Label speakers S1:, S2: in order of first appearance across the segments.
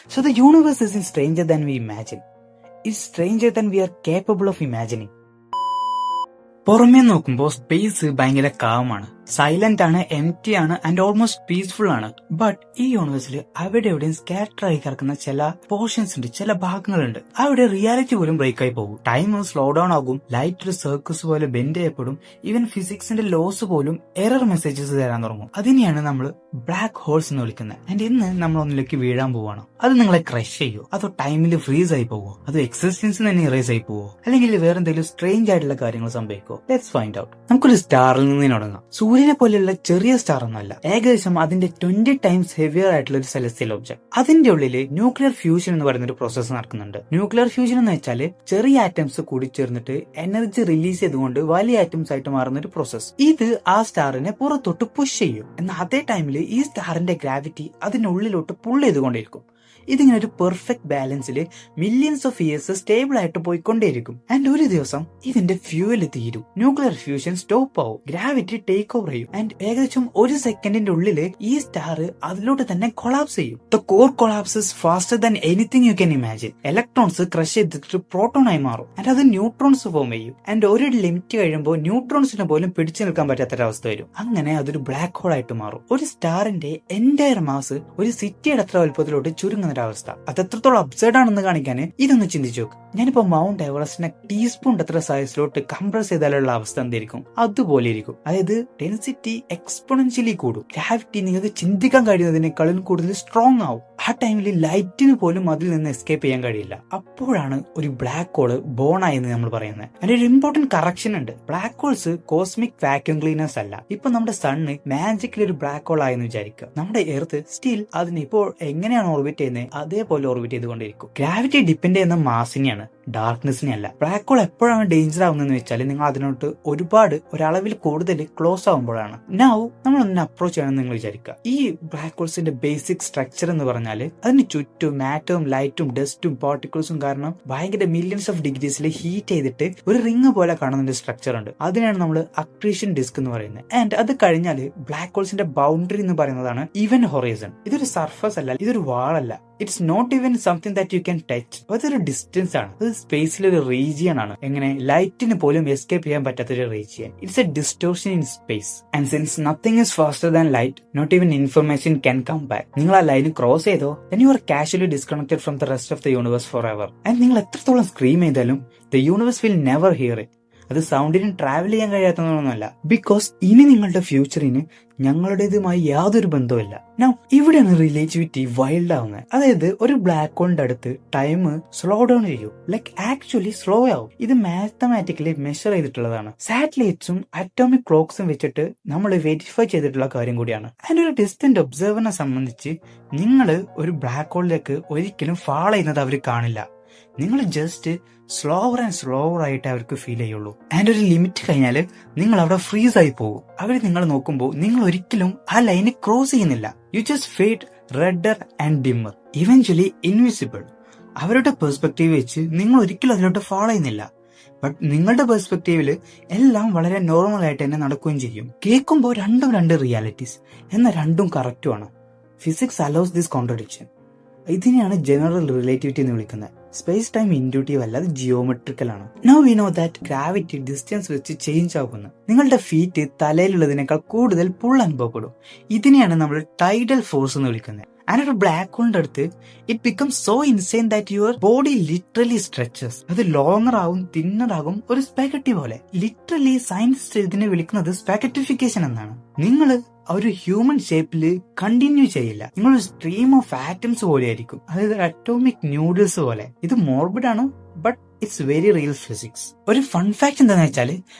S1: So the universe isn't stranger than we imagine. It's stranger than we are capable of imagining. പുറമേ നോക്കുമ്പോൾ space ഭയങ്കര കാമാണ്, silent ആണ്, empty ആണ് and almost peaceful ആണ്. But ഈ യൂണിവേഴ്സിൽ അവിടെ എവിടെയും സ്കാറ്റർ ആയി കിടക്കുന്ന ചില പോർഷൻസ് ഉണ്ട്, ചില ഭാഗങ്ങളുണ്ട്. അവിടെ റിയാലിറ്റി പോലും ബ്രേക്ക് ആയി പോകും. ടൈം സ്ലോ ഡൗൺ ആകും, ലൈറ്റ് ഒരു സർക്കസ് പോലെ ബെൻഡ് ചെയ്യപ്പെടും. ഈവൻ ഫിസിക്സിന്റെ ലോസ് പോലും എറർ മെസ്സേജസ് തരാൻ തുടങ്ങും. അതിനെയാണ് നമ്മൾ ബ്ലാക്ക് ഹോൾസ് എന്ന് വിളിക്കുന്നത്. ആൻഡ് ഇന്ന് നമ്മൾ ഒന്നിലേക്ക് വീഴാൻ പോവാണ്. അത് നിങ്ങളെ ക്രഷ് ചെയ്യോ, അതോ ടൈമിൽ ഫ്രീസ് ആയി പോവോ, അതോ എക്സിസ്റ്റൻസ് തന്നെ ഇറേസ് ആയി പോവോ, അല്ലെങ്കിൽ വേറെ എന്തെങ്കിലും സ്ട്രേഞ്ച് ആയിട്ടുള്ള കാര്യങ്ങൾ സംഭവിക്കോ? Let's find out. നമുക്കൊരു സ്റ്റാറിൽ നിന്ന് തുടങ്ങാം. സൂര്യനെ പോലെയുള്ള ചെറിയ സ്റ്റാർ ഒന്നല്ല, ഏകദേശം അതിന്റെ 20 ടൈംസ് ഹെവിയർ ആയിട്ടുള്ള ഒരു സെലസ്റ്റിയൽ ഒബ്ജക്ട്. അതിന്റെ ഉള്ളിൽ ന്യൂക്ലിയർ ഫ്യൂഷൻ എന്ന് പറയുന്ന ഒരു പ്രോസസ് നടക്കുന്നുണ്ട്. ന്യൂക്ലിയർ ഫ്യൂഷൻ എന്ന് വെച്ചാൽ ചെറിയ ആറ്റംസ് കൂടി ചേർന്നിട്ട് എനർജി റിലീസ് ചെയ്തുകൊണ്ട് വലിയ ആറ്റംസ് ആയിട്ട് മാറുന്ന ഒരു പ്രോസസ്. ഇത് ആ സ്റ്റാറിനെ പുറത്തോട്ട് പുഷ് ചെയ്യും. എന്നാൽ അതേ ടൈമിൽ ഈ സ്റ്റാറിന്റെ ഗ്രാവിറ്റി അതിനുള്ളിലോട്ട് പുൾ ചെയ്തുകൊണ്ടിരിക്കും. ഇതിങ്ങനെ ഒരു പെർഫെക്റ്റ് ബാലൻസിൽ മില്യൺസ് ഓഫ് ഇയേഴ്സ് സ്റ്റേബിൾ ആയിട്ട് പോയിക്കൊണ്ടേയിരിക്കും. ആൻഡ് ഒരു ദിവസം ഇതിന്റെ ഫ്യൂവല് തീരും, ന്യൂക്ലിയർ ഫ്യൂഷൻ സ്റ്റോപ്പ് ആവും, ഗ്രാവിറ്റി ടേക്ക് ഓവർ ചെയ്യും. ആൻഡ് ഏകദേശം ഒരു സെക്കൻഡിന്റെ ഉള്ളിൽ ഈ സ്റ്റാർ അതിലോട്ട് തന്നെ കൊളാപ്സ് ചെയ്യും. The core collapses faster than anything you can imagine. Electrons crush ചെയ്തിട്ട് പ്രോട്ടോൺ ആയി മാറും. ആൻഡ് അത് ന്യൂട്രോൺസ് ഫോം ചെയ്യും. ആൻഡ് ഒരു ലിമിറ്റ് കഴിയുമ്പോൾ ന്യൂട്രോൺസിന് പോലും പിടിച്ചു നിൽക്കാൻ പറ്റാത്തൊരവസ്ഥ വരും. അങ്ങനെ അതൊരു ബ്ലാക്ക് ഹോൾ ആയിട്ട് മാറും. ഒരു സ്റ്റാറിന്റെ എൻറ്റയർ മാസ് ഒരു സിറ്റിയുടെ അത്ര വലുപ്പത്തിലോട്ട് ചുരുങ്ങുന്ന അവസ്ഥ. അത് എത്രത്തോളം അബ്സേർഡ് ആണെന്ന് കാണിക്കാൻ ഇതൊന്ന് ചിന്തിച്ചു നോക്ക്. ഞാനിപ്പോ മൗണ്ട് എവറസ്റ്റിനെ ടീസ്പൂൺ അത്ര സൈസിലോട്ട് കംപ്രസ് ചെയ്താലുള്ള അവസ്ഥ എന്തായിരിക്കും? അതുപോലെ ഇരിക്കും. അതായത് ഡെൻസിറ്റി എക്സ്പോണൻഷ്യലി കൂടും. ഗ്രാവിറ്റി നിങ്ങൾക്ക് ചിന്തിക്കാൻ കഴിയുന്നതിനേക്കാളും കൂടുതൽ സ്ട്രോങ് ആവും. ആ ടൈമിൽ ലൈറ്റിന് പോലും അതിൽ നിന്ന് എസ്കേപ്പ് ചെയ്യാൻ കഴിയില്ല. അപ്പോഴാണ് ഒരു ബ്ലാക്ക് ഹോള് ബോൺ ആയെന്ന് നമ്മൾ പറയുന്നത്. അതിന്റെ ഒരു ഇമ്പോർട്ടന്റ് കറക്ഷൻ ഉണ്ട്. Black holes cosmic vacuum cleaners അല്ല. ഇപ്പൊ നമ്മുടെ സണ്ണ് മാജിക്കലി ഒരു ബ്ലാക്ക് ഹോൾ ആയെന്ന് വിചാരിക്കുക. നമ്മുടെ എർത്ത് സ്റ്റിൽ അതിന് ഇപ്പോൾ എങ്ങനെയാണ് ഓർബിറ്റ് ചെയ്യുന്നത് അതേപോലെ ഓർബിറ്റ് ചെയ്തുകൊണ്ടിരിക്കും. ഗ്രാവിറ്റി ഡിപ്പെൻഡ് ചെയ്യുന്ന മാസിനെയാണ്, ഡാർക്ക്നെസ്സിനെ അല്ല. ബ്ലാക്ക് ഹോൾ എപ്പോഴാണ് ഡേഞ്ചർ ആവുന്നതെന്ന് വെച്ചാൽ നിങ്ങൾ അതിനോട്ട് ഒരുപാട് ഒരളവിൽ കൂടുതൽ ക്ലോസ് ആവുമ്പോഴാണ്. നൗ നമ്മൾ ഒന്ന് അപ്രോച്ച് ചെയ്യണമെന്ന് നിങ്ങൾ വിചാരിക്കുക. ഈ ബ്ലാക്ക് ഹോൾസിന്റെ ബേസിക് സ്ട്രക്ചർ എന്ന് പറഞ്ഞാൽ അതിന് ചുറ്റും മാറ്റവും ലൈറ്റും ഡസ്റ്റും പാർട്ടിക്കിൾസും കാരണം ഭയങ്കര മില്യൺസ് ഓഫ് ഡിഗ്രീസിൽ ഹീറ്റ് ചെയ്തിട്ട് ഒരു റിംഗ് പോലെ കാണുന്ന ഒരു സ്ട്രക്ചർ ഉണ്ട്. അതിനാണ് നമ്മൾ അക്രീഷൻ ഡിസ്ക് എന്ന് പറയുന്നത്. ആൻഡ് അത് കഴിഞ്ഞാൽ ബ്ലാക്ക് ഹോൾസിന്റെ ബൗണ്ടറി എന്ന് പറയുന്നതാണ് ഇവന്റ് ഹൊറൈസൺ. ഇതൊരു സർഫസ് അല്ല, ഇതൊരു വാളല്ല. It's not even something that you can touch. അതൊരു ഡിസ്റ്റൻസ് ആണ്. അത് സ്പേസിലൊരു റീജിയൻ ആണ്. എങ്ങനെ ദാറ്റിന് പോലും എസ്കേപ്പ് ചെയ്യാൻ പറ്റാത്തൊരു region. It's a distortion in space. And since nothing is faster than light, not even information can come back. നിങ്ങൾ ആ ലൈൻ ക്രോസ് ചെയ്തോ, then you are casually disconnected from the rest of the universe forever. And നിങ്ങൾ എത്രത്തോളം scream ചെയ്താലും the universe will never hear it. അത് സൗണ്ടിന് travel ചെയ്യാൻ കഴിയാത്തതൊന്നുമല്ല. Because ഇനി നിങ്ങളുടെ ഫ്യൂച്ചറിന് ഞങ്ങളുടേതുമായി യാതൊരു ബന്ധവുമില്ല. നൗ ഇവിടെയാണ് റിലേറ്റിവിറ്റി വൈൽഡ് ആവുന്നത്. അതായത് ഒരു ബ്ലാക്ക് ഹോളിന്റെ അടുത്ത് ടൈം സ്ലോ ഡൗൺ ചെയ്യും, ലൈക്ക് ആക്ച്വലി സ്ലോ ആവും. ഇത് മാത്തമാറ്റിക്കലി മെഷർ ചെയ്തിട്ടുള്ളതാണ്. സാറ്റലൈറ്റ്സും അറ്റോമിക് ക്ലോക്സും വെച്ചിട്ട് നമ്മൾ വെരിഫൈ ചെയ്തിട്ടുള്ള കാര്യം കൂടിയാണ്. അതിന്റെ ഒരു ഡിസ്റ്റന്റ് ഒബ്സർവറിനെ സംബന്ധിച്ച് നിങ്ങൾ ഒരു ബ്ലാക്ക് ഹോളിലേക്ക് ഒരിക്കലും ഫാളോ ചെയ്യുന്നത് അവർ കാണില്ല. നിങ്ങൾ ജസ്റ്റ് സ്ലോവർ ആൻഡ് സ്ലോവർ ആയിട്ട് അവർക്ക് ഫീൽ ചെയ്യുള്ളൂ. ആൻഡ് ഒരു ലിമിറ്റ് കഴിഞ്ഞാൽ നിങ്ങൾ അവിടെ ഫ്രീസ് ആയി പോകും. അവർ നിങ്ങൾ നോക്കുമ്പോൾ നിങ്ങൾ ഒരിക്കലും ആ ലൈന് ക്രോസ് ചെയ്യുന്നില്ല. You just fade redder and dimmer, eventually invisible. അവരുടെ പെർസ്പെക്റ്റീവ് വെച്ച് നിങ്ങൾ ഒരിക്കലും അതിലോട്ട് ഫോളോ ചെയ്യുന്നില്ല. ബട്ട് നിങ്ങളുടെ പെർസ്പെക്റ്റീവില് എല്ലാം വളരെ നോർമൽ ആയിട്ട് തന്നെ നടക്കുകയും ചെയ്യും. കേൾക്കുമ്പോൾ രണ്ടും രണ്ട് റിയാലിറ്റീസ്, എന്നാൽ രണ്ടും കറക്റ്റുമാണ്. Physics allows this contradiction. ഇതിനെയാണ് ജനറൽ റിലേറ്റിവിറ്റി എന്ന് വിളിക്കുന്നത്. സ്പേസ് ടൈം ഇൻഡ്യൂട്ടീവ് അല്ല, അത് ജിയോമെട്രിക്കൽ ആണ്. Now we know that gravity distance വെച്ച് ചേഞ്ച് ആകുന്നു. നിങ്ങളുടെ ഫീറ്റ് തലയിലുള്ളതിനേക്കാൾ കൂടുതൽ പുൾ അനുഭവപ്പെടും. ഇതിനെയാണ് നമ്മൾ ടൈഡൽ ഫോഴ്സ് എന്ന് വിളിക്കുന്നത്. ആൻഡ് ഒരു ബ്ലാക്ക് ഹോളിന്റെ അടുത്ത് it become so insane that your body literally stretches. അത് ലോങ്ങർ ആകും, തിന്നർ ആകും, ഒരു സ്പാഗറ്റി പോലെ. ലിറ്ററലി സയൻസ് ഇതിനെ വിളിക്കുന്നത് സ്പാഗറ്റിഫിക്കേഷൻ എന്നാണ്. നിങ്ങൾ ഒരു ഹ്യൂമൻ ഷേപ്പില് കണ്ടിന്യൂ ചെയ്യില്ല. നിങ്ങളൊരു സ്ട്രീം ഓഫ് ആറ്റംസ് പോലെ ആയിരിക്കും, അതായത് അറ്റോമിക് ന്യൂഡിൽസ് പോലെ. ഇത് മോർബിഡ് ആണ്, but it's very real physics. ഒരു ഫൺ ഫാക്ട് എന്താണെന്ന് വെച്ചാൽ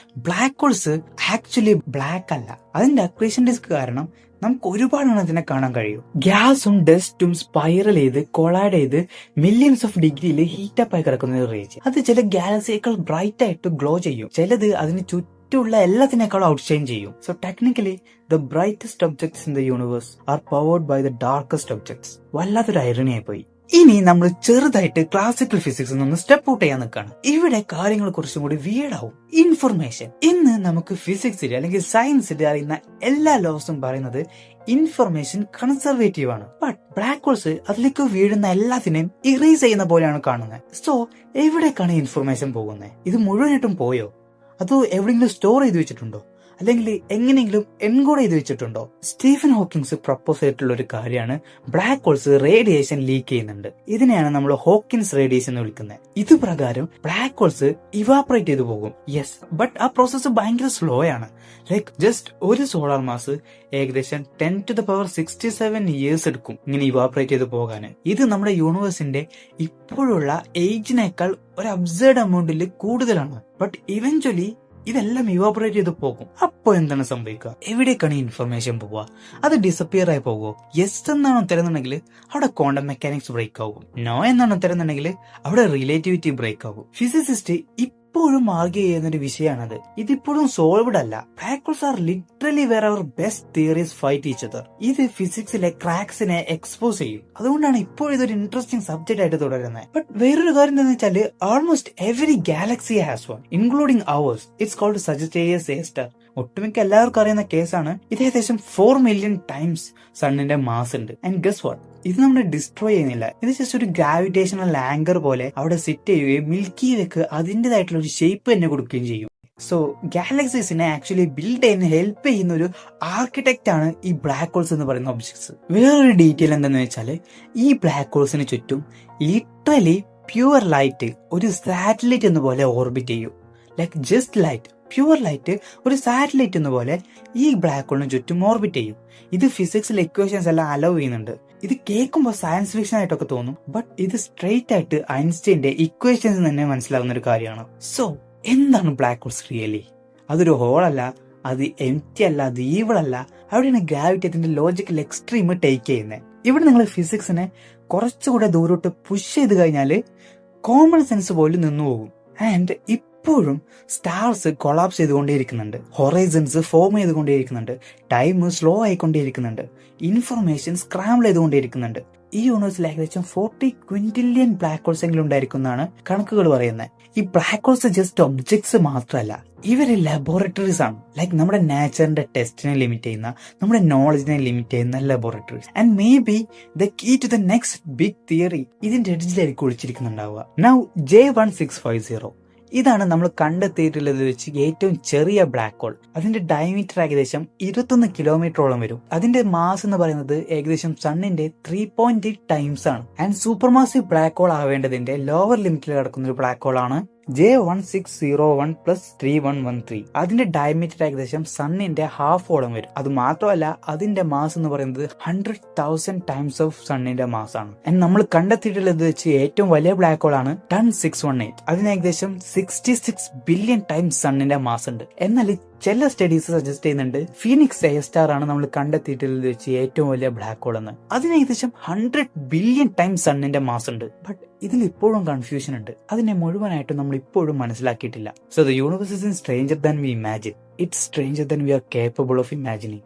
S1: ബ്ലാക്ക് ഹോൾസ് ആക്ച്വലി ബ്ലാക്ക് അല്ല. അതിന്റെ അക്രീഷൻ ഡിസ്ക് കാരണം നമുക്ക് ഒരുപാട് അതിനെ കാണാൻ കഴിയും. ഗ്യാസും ഡസ്റ്റും സ്പൈറൽ ചെയ്ത് കൊളൈഡ് ചെയ്ത് മില്യൺസ് ഓഫ് ഡിഗ്രിയിൽ ഹീറ്റപ്പ് ആയി കിടക്കുന്ന ഒരു റീജിയൻ. അത് ചില ഗാലക്സിയേക്കാൾ ബ്രൈറ്റ് ആയിട്ട് ഗ്ലോ ചെയ്യും, ചിലത് അതിന് ചുറ്റുമുള്ള എല്ലാത്തിനേക്കാളും ഔട്ട്ഷൈൻ ചെയ്യും. So technically the brightest objects in the universe are powered by the darkest objects. വല്ലാത്തൊരു ഐറണി ആയി പോയി. ഇനി നമ്മൾ ചെറുതായിട്ട് ക്ലാസിക്കൽ ഫിസിക്സ് നിന്ന് സ്റ്റെപ്പ് ഔട്ട് ചെയ്യാൻ നിൽക്കുകയാണ്. ഇവിടെ കാര്യങ്ങൾ കുറച്ചും കൂടി വിയേർഡാവും. ഇൻഫർമേഷൻ. ഇന്ന് നമുക്ക് ഫിസിക്സിൽ അല്ലെങ്കിൽ സയൻസിൽ അറിയുന്ന എല്ലാ ലോസും പറയുന്നത് ഇൻഫർമേഷൻ കൺസർവേറ്റീവ് ആണ്. ബട്ട് ബ്ലാക്ക് ഹോൾസ് അതിലേക്ക് വീഴുന്ന എല്ലാത്തിനെയും ഇറേസ് ചെയ്യുന്ന പോലെയാണ് കാണുന്നത്. സോ എവിടേക്കാണ് ഇൻഫർമേഷൻ പോകുന്നത്? ഇത് മുഴുവനായിട്ടും പോയോ? അതോ എവിടെയെങ്കിലും സ്റ്റോർ ചെയ്ത് വെച്ചിട്ടുണ്ടോ? അല്ലെങ്കിൽ എങ്ങനെയെങ്കിലും എൻകോഡ് ചെയ്ത് വെച്ചിട്ടുണ്ടോ? സ്റ്റീഫൻ ഹോക്കിങ്സ് പ്രപ്പോസ് ചെയ്തിട്ടുള്ള ഒരു കാര്യമാണ് ബ്ലാക്ക് ഹോൾസ് റേഡിയേഷൻ ലീക്ക് ചെയ്യുന്നുണ്ട്. ഇതിനെയാണ് നമ്മൾ ഹോക്കിൻസ് റേഡിയേഷൻ എന്ന് വിളിക്കുന്നത്. ഇത് പ്രകാരം ബ്ലാക്ക് ഹോൾസ് ഇവാപറേറ്റ് ചെയ്തു പോകും. യെസ്, ബട്ട് ആ പ്രോസസ്സ് ഭയങ്കര സ്ലോ ആണ്. ലൈക്ക് ജസ്റ്റ് ഒരു സോളാർ മാസ് ഏകദേശം 10⁻67 ഇയേഴ്സ് എടുക്കും ഇങ്ങനെ ഇവാപറേറ്റ് ചെയ്ത് പോകാൻ. ഇത് നമ്മുടെ യൂണിവേഴ്സിന്റെ ഇപ്പോഴുള്ള ഏജിനേക്കാൾ ഒരു അബ്സേർഡ് എമൗണ്ടിൽ കൂടുതലാണ്. ബട്ട് ഇവഞ്ച്വലി ഇതെല്ലാം ഇവാപറേറ്റ് ചെയ്ത് പോകും. അപ്പോ എന്താണ് സംഭവിക്കുക? എവിടേക്കാണ് ഇൻഫർമേഷൻ പോവുക? അത് ഡിസപ്പിയർ ആയി പോകുമോ? യെസ് എന്നാണ് തരുന്നുണ്ടെങ്കിൽ അവിടെ ക്വാണ്ടം മെക്കാനിക്സ് ബ്രേക്ക് ആകും. നോ എന്നാണ് തരുന്നുണ്ടെങ്കിൽ അവിടെ റിലേറ്റിവിറ്റി ബ്രേക്ക് ആകും. ഫിസിസിസ്റ്റ് ഇപ്പോഴും ആർഗ്യൂ ചെയ്യുന്ന ഒരു വിഷയമാണത്. ഇതിപ്പോഴും സോൾവ്ഡ് അല്ല. Black holes are literally where our best theories fight each other. ഇത് ഫിസിക്സിലെ ക്രാക്സിനെ എക്സ്പോസ് ചെയ്യും. അതുകൊണ്ടാണ് ഇപ്പോൾ ഇതൊരു ഇൻട്രസ്റ്റിംഗ് സബ്ജക്ട് ആയിട്ട് തുടരുന്നത്. ബട്ട് വേറൊരു കാര്യം എന്താണെന്ന് വെച്ചാൽ almost every galaxy has one, including ours. It's called Sagittarius A star. ഒട്ടുമിക്ക എല്ലാവർക്കും അറിയുന്ന കേസാണ്. ഇത് ഏകദേശം 4 മില്യൺ ടൈംസ് സണ്ണിന്റെ മാസ് ഉണ്ട്. And guess what? ഇത് നമ്മളെ ഡിസ്ട്രോയ് ചെയ്യുന്നില്ല. ഇത് ജസ്റ്റ് ഒരു ഗ്രാവിറ്റേഷണൽ ആങ്കർ പോലെ അവിടെ സെറ്റ് ചെയ്യുകയും മിൽക്കി വേക്ക് അതിന്റേതായിട്ടുള്ള ഒരു ഷേപ്പ് തന്നെ കൊടുക്കുകയും ചെയ്യും. സോ ഗാലക്സീസിനെ ആക്ച്വലി ബിൽഡ് ചെയ്യാൻ ഹെൽപ്പ് ചെയ്യുന്ന ഒരു ആർക്കിടെക്റ്റ് ആണ് ഈ ബ്ലാക്ക് ഹോൾസ് എന്ന് പറയുന്ന ഒബ്ജക്ട്സ്. വേറൊരു ഡീറ്റെയിൽ എന്താണെന്ന് വെച്ചാൽ ഈ ബ്ലാക്ക് ഹോൾസിന് ചുറ്റും ലിറ്ററലി പ്യുവർ ലൈറ്റ് ഒരു സാറ്റലൈറ്റ് എന്ന പോലെ ഓർബിറ്റ് ചെയ്യും. Like just light, pure light ഒരു സാറ്റലൈറ്റ് എന്ന പോലെ ഈ ബ്ലാക്ക് ഹോളിന് ചുറ്റും ഓർബിറ്റ് ചെയ്യും. ഇത് ഫിസിക്സിലെ ഇക്വേഷൻസ് എല്ലാം അലോ ചെയ്യുന്നുണ്ട്. ഇത് കേൾക്കുമ്പോൾ സയൻസ് ഫിക്ഷൻ ആയിട്ടൊക്കെ തോന്നും, ബട്ട് ഇത് സ്ട്രെയിറ്റ് ആയിട്ട് ഐൻസ്റ്റൈന്റെ ഇക്വേഷൻസ് തന്നെ മനസ്സിലാകുന്ന ഒരു കാര്യമാണ്. സോ എന്താണ് ബ്ലാക്ക് ഹോൾസ് റിയലി? അതൊരു ഹോളല്ല, അത് എംപ്റ്റി അല്ല, അത് ഈവിൾ അല്ല. അവിടെയാണ് ഗ്രാവിറ്റി അതിന്റെ ലോജിക്കൽ എക്സ്ട്രീം ടേക്ക് ചെയ്യുന്നത്. ഇവിടെ നിങ്ങൾ ഫിസിക്സിനെ കുറച്ചുകൂടെ ദൂരോട്ട് പുഷ് ചെയ്ത് കഴിഞ്ഞാൽ കോമൺ സെൻസ് പോലും നിന്നു പോകും. ആൻഡ് ഇപ്പോഴും സ്റ്റാർസ് കൊളാപ്സ് ചെയ്തുകൊണ്ടേയിരിക്കുന്നുണ്ട്, ഹൊറൈസൺസ് ഫോം ചെയ്തുകൊണ്ടേയിരിക്കുന്നുണ്ട്, ടൈം സ്ലോ ആയിക്കൊണ്ടേയിരിക്കുന്നുണ്ട്, ഇൻഫർമേഷൻ സ്ക്രാമ്പിൾ ചെയ്തുകൊണ്ടേയിരിക്കുന്നുണ്ട്. ഈ യൂണിവേഴ്സിൽ ഏകദേശം 40 ക്വിന്റില്യൺ ബ്ലാക്ക് ഹോൾസ് എങ്കിലും ഉണ്ടായിരിക്കും എന്നാണ് കണക്കുകൾ പറയുന്നത്. ഈ ബ്ലാക്ക് ഹോൾസ് ജസ്റ്റ് ഒബ്ജക്ട്സ് മാത്രമല്ല, ഇവര് ലബോറട്ടറീസ് ആണ്. ലൈക്ക് നമ്മുടെ നേച്ചറിന്റെ ടെസ്റ്റിനെ ലിമിറ്റ് ചെയ്യുന്ന, നമ്മുടെ നോളജിനെ ലിമിറ്റ് ചെയ്യുന്ന laboratories. And maybe the key to the next big theory ഇതിന്റെ എഡ്ജിലായിരിക്കും ഒളിച്ചിരിക്കുന്നുണ്ടാവുക. നൗ J1650 ഇതാണ് നമ്മൾ കണ്ടെത്തിയിട്ടുള്ളത് വെച്ച് ഏറ്റവും ചെറിയ ബ്ലാക്ക് ഹോൾ. അതിന്റെ ഡയമീറ്റർ ഏകദേശം 21 കിലോമീറ്ററോളം വരും. അതിന്റെ മാസ് എന്ന് പറയുന്നത് ഏകദേശം സണ്ണിന്റെ 3.8 ടൈംസ് ആണ്. And supermassive black hole ആവേണ്ടതിന്റെ ലോവർ ലിമിറ്റിൽ കിടക്കുന്ന ഒരു ബ്ലാക്ക് ഹോൾ ആണ് J1601 + 3113. അതിന്റെ ഡയമീറ്റർ ഏകദേശം സണ്ണിന്റെ ഹാഫോളം വരും. അത് മാത്രമല്ല അതിന്റെ മാസ് എന്ന് പറയുന്നത് 100,000 ടൈംസ് ഓഫ് സണ്ണിന്റെ മാസ് ആണ്. ആൻഡ് നമ്മൾ കണ്ടെത്തിയിട്ടുള്ളത് വെച്ച് ഏറ്റവും വലിയ ബ്ലാക്ക് ഹോൾ ആണ് 10618. അതിന് ഏകദേശം 66 ബില്യൺ ടൈംസ് സണ്ണിന്റെ മാസ് ഉണ്ട്. എന്നാൽ ചില സ്റ്റഡീസ് സജസ്റ്റ് ചെയ്യുന്നുണ്ട് ഫീനിക്സ് എ സ്റ്റാർ ആണ് നമ്മൾ കണ്ടെത്തിയിട്ടുള്ളത് വെച്ച് ഏറ്റവും വലിയ ബ്ലാക്ക് ഹോൾ എന്ന്. അതിന് ഏകദേശം 100 ബില്യൺ ടൈംസ് സണ്ണിന്റെ മാസ് ഉണ്ട്. ബട്ട് ഇതിൽ ഇപ്പോഴും കൺഫ്യൂഷൻ ഉണ്ട്. അതിനെ മുഴുവനായിട്ടും നമ്മൾ ഇപ്പോഴും മനസ്സിലാക്കിയിട്ടില്ല. So the universe is stranger than we imagine. It's stranger than we are capable of imagining.